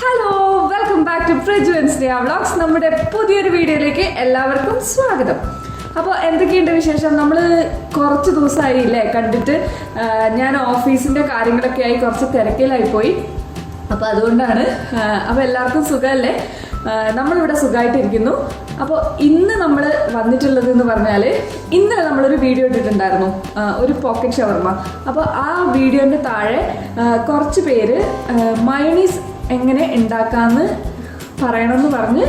Hello, welcome back to Praju Sneha vlogs. നമ്മുടെ പുതിയൊരു വീഡിയോയിലേക്ക് എല്ലാവർക്കും സ്വാഗതം. അപ്പോൾ എന്തൊക്കെയുണ്ട് വിശേഷം? നമ്മൾ കുറച്ച് ദിവസമായില്ലേ കണ്ടിട്ട്. ഞാൻ ഓഫീസിൻ്റെ കാര്യങ്ങളൊക്കെ ആയി കുറച്ച് തിരക്കിലായിപ്പോയി. അപ്പോൾ അതുകൊണ്ടാണ്. അപ്പോൾ എല്ലാവർക്കും സുഖമല്ലേ? നമ്മളിവിടെ സുഖമായിട്ടിരിക്കുന്നു. അപ്പോൾ ഇന്ന് നമ്മൾ വന്നിട്ടുള്ളത് എന്ന് പറഞ്ഞാൽ, ഇന്നലെ നമ്മളൊരു വീഡിയോ ഇട്ടിട്ടുണ്ടായിരുന്നു, ഒരു പോക്കറ്റ് ഷവർമ. അപ്പോൾ ആ വീഡിയോൻ്റെ താഴെ കുറച്ച് പേര് മയോണീസ് എങ്ങനെ ഉണ്ടാക്കാമെന്ന് പറയണമെന്ന് പറഞ്ഞ്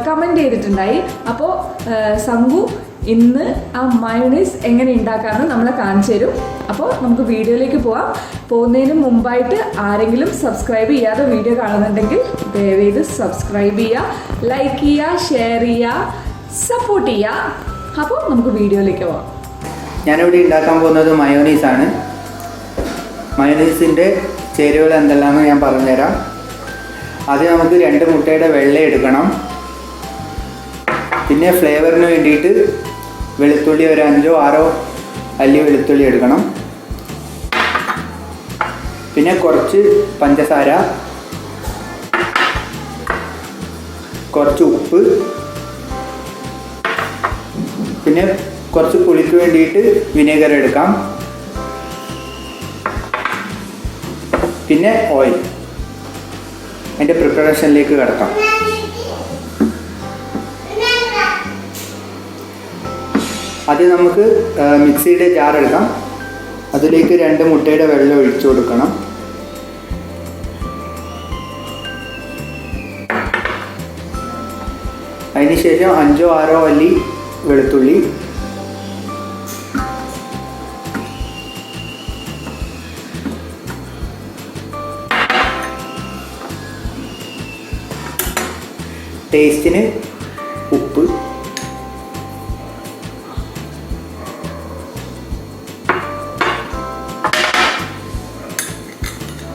കമൻറ്റ് ചെയ്തിട്ടുണ്ടായി. അപ്പോൾ സംഗു ഇന്ന് ആ മയോണീസ് എങ്ങനെ ഉണ്ടാക്കാമെന്ന് നമ്മളെ കാണിച്ചു തരും. അപ്പോൾ നമുക്ക് വീഡിയോയിലേക്ക് പോവാം. പോകുന്നതിന് മുമ്പായിട്ട് ആരെങ്കിലും സബ്സ്ക്രൈബ് ചെയ്യാതെ വീഡിയോ കാണുന്നുണ്ടെങ്കിൽ ദയവേത് സബ്സ്ക്രൈബ് ചെയ്യുക, ലൈക്ക് ചെയ്യുക, ഷെയർ ചെയ്യുക, സപ്പോർട്ട് ചെയ്യുക. അപ്പോൾ നമുക്ക് വീഡിയോയിലേക്ക് പോവാം. ഞാനിവിടെ ഉണ്ടാക്കാൻ പോകുന്നത് മയോണീസാണ്. മയോണീസിൻ്റെ ചേരുവകൾ എന്തെല്ലാമെന്ന് ഞാൻ പറഞ്ഞുതരാം. ആദ്യം നമുക്ക് 2 മുട്ടയുടെ വെള്ള എടുക്കണം. പിന്നെ ഫ്ലേവറിന് വേണ്ടിയിട്ട് വെളുത്തുള്ളി ഒരു 5-6 അല്ലി വെളുത്തുള്ളി എടുക്കണം. പിന്നെ കുറച്ച് പഞ്ചസാര, കുറച്ച് ഉപ്പ്, പിന്നെ കുറച്ച് പുളിക്ക് വേണ്ടിയിട്ട് വിനെഗർ എടുക്കാം. പിന്നെ ഓയിൽ. അതിൻ്റെ പ്രിപ്പറേഷനിലേക്ക് കിടക്കാം. ആദ്യം നമുക്ക് മിക്സിയുടെ ജാർ എടുക്കാം. അതിലേക്ക് 2 മുട്ടയുടെ വെള്ളം ഒഴിച്ചു കൊടുക്കണം. അതിനുശേഷം 5-6 അല്ലി വെളുത്തുള്ളി, ടേസ്റ്റിന് ഉപ്പ്,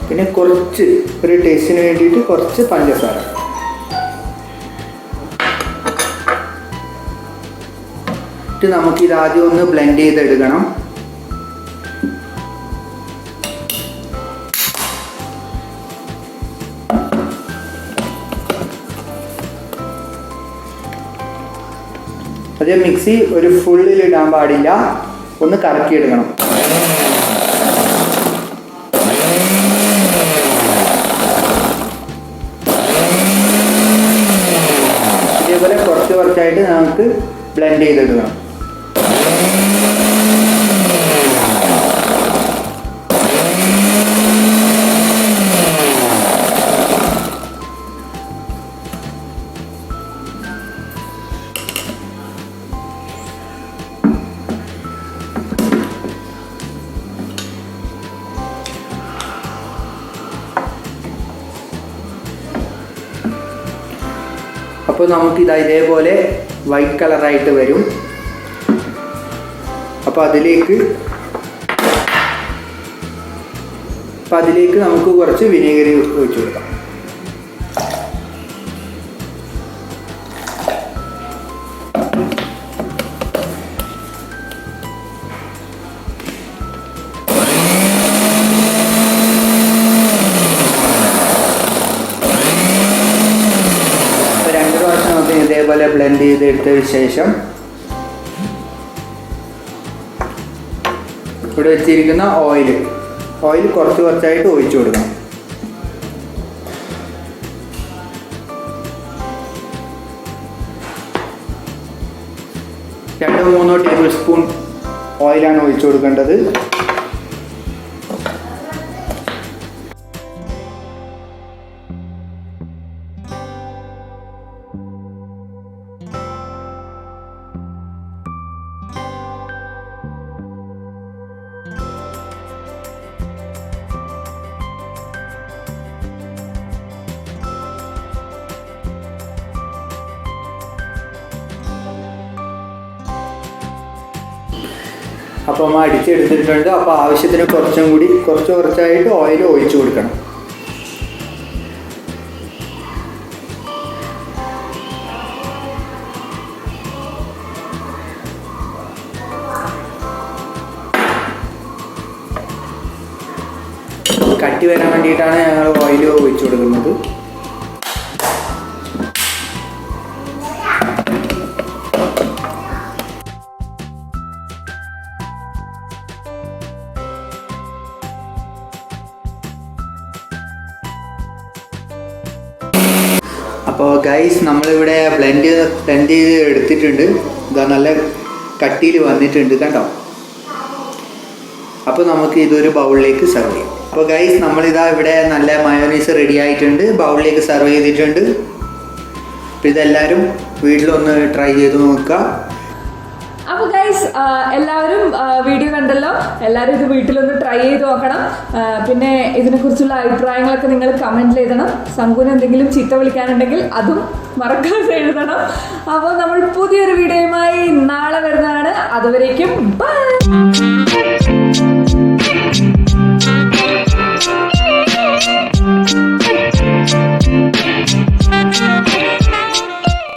പിന്നെ കുറച്ച് ഒരു ടേസ്റ്റിന് വേണ്ടിയിട്ട് കുറച്ച് പഞ്ചസാര. എന്നിട്ട് നമുക്കിത് ആദ്യം ഒന്ന് ബ്ലെൻഡ് ചെയ്തെടുക്കണം. അതേ മിക്സി ഒരു ഫുള്ളിൽ ഇടാൻ പാടില്ല, ഒന്ന് കറക്കിയെടുക്കണം. ഇതേപോലെ കുറച്ചായിട്ട് നമുക്ക് ബ്ലെൻഡ് ചെയ്തെടുക്കണം. അപ്പോൾ നമുക്കിത് ഇതേപോലെ വൈറ്റ് കളറായിട്ട് വരും. അപ്പോൾ അതിലേക്ക് നമുക്ക് കുറച്ച് വിനെഗർ ഒഴിച്ചു കൊടുക്കാം. ഇതേപോലെ ബ്ലെൻഡ് ചെയ്തെടുത്തതിന് ശേഷം ഇവിടെ വെച്ചിരിക്കുന്ന ഓയിൽ കുറച്ചായിട്ട് ഒഴിച്ചു കൊടുക്കണം. 2-3 ടേബിൾ സ്പൂൺ ഓയിലാണ് ഒഴിച്ചു കൊടുക്കേണ്ടത്. അപ്പോൾ അടിച്ചെടുത്തിട്ടുണ്ട്. അപ്പോൾ ആവശ്യത്തിന് കുറച്ചായിട്ട് ഓയിൽ ഒഴിച്ചു കൊടുക്കണം. കട്ടി വരാൻ വേണ്ടിയിട്ടാണ് ഞങ്ങൾ ഓയിൽ ഒഴിച്ചു കൊടുക്കുന്നത്. അപ്പോൾ ഗൈസ് നമ്മളിവിടെ ബ്ലെൻഡ് ചെയ്ത് എടുത്തിട്ടുണ്ട്. ഇതാ നല്ല കട്ടിയിൽ വന്നിട്ടുണ്ട് കണ്ടോ. അപ്പോൾ നമുക്ക് ഇതൊരു ബൗളിലേക്ക് സെർവ് ചെയ്യാം. അപ്പോൾ ഗൈസ് നമ്മളിതാ ഇവിടെ നല്ല മയോണൈസ് റെഡി ആയിട്ടുണ്ട്, ബൗളിലേക്ക് സെർവ് ചെയ്തിട്ടുണ്ട്. അപ്പോൾ ഇതെല്ലാവരും വീട്ടിലൊന്ന് ട്രൈ ചെയ്ത് നോക്കുക. അപ്പോൾ ഗൈസ് എല്ലാവരും വീഡിയോ കണ്ടല്ലോ, എല്ലാവരും ഇത് വീട്ടിലൊന്ന് ട്രൈ ചെയ്ത് നോക്കണം. പിന്നെ ഇതിനെക്കുറിച്ചുള്ള അഭിപ്രായങ്ങളൊക്കെ നിങ്ങൾ കമൻറ്റിൽ എഴുതണം. സംഗുന് എന്തെങ്കിലും ചീത്ത വിളിക്കാനുണ്ടെങ്കിൽ അതും മറക്കാതെ എഴുതണം. അപ്പോൾ നമ്മൾ പുതിയൊരു വീഡിയോയുമായി നാളെ വരുന്നതാണ്. അതുവരേക്കും ബൈ.